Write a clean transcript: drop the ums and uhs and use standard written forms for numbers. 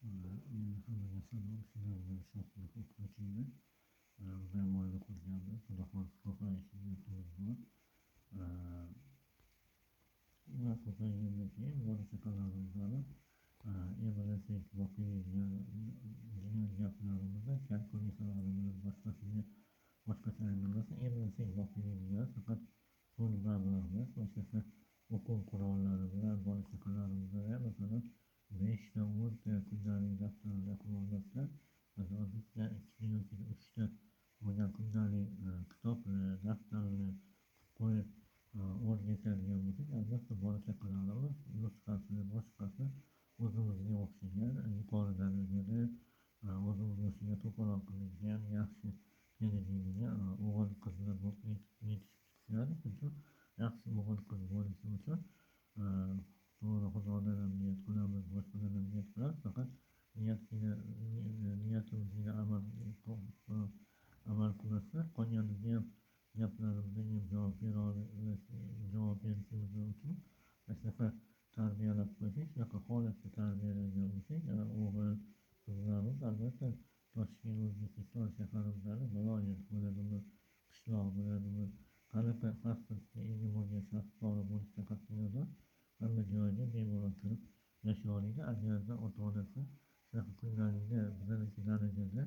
Hammaga salom. Sizlar bilan Shohruh o'qituvchiyman. Bugun oila qurganmiz. Xudo xohlasa ko'payish niyatimiz bor. Ular ko'paygandan keyin bola chaqalarimizni evereslik voqealar degan gaplarimizni kalkulyatorlar bilan boshqacha aylanmasa evereslik voqealar faqat pul mablag' boshqacha o'quv qurollari bilan bola chaqalarimizni masalan 5 ta 10 ta kundalik daftarlar qilib olmasdan masalan bitta 2 yoki 3 ta bo'lgan kundalik kitobni daftarni qilib qo'yib o'rgatadigan bo'lsak albatta bola chaqalarimiz nusxasi boshqasi o'zimizga o'xshagan yuqori darajada o'zimizni yoshiga to'polon qiladigan yaxshi kelajagiga o'g'il qizlar bo'lib yetishib chiqishadi. Shuning uchun yaxshi o'g'il qiz bo'lishi uchun to'g'ri xudodan ham niyat qilamiz, boshqadan ham niyat qilamiz. Faqat niyatimizga amal qilmasa qolganiga ham gaplarimizga ham javob berishimiz uchun shunaqa tarbiyalab qo'ysak, shunaqa holatda tarbiyalagan bo'lsak o'g'il qizlarimiz albatta Toshkent O'zbekiston shaharimizdagi viloyat bo'ladimi, qishloq bo'ladimi, qanaqa pasportga ega bo'lgan shaxslar bo'lishidan qat'iy nazar hamma joyga bemalol kirib yashay oladi. Agarda ota-onasi shunaqa kundalikda bizaniki darajada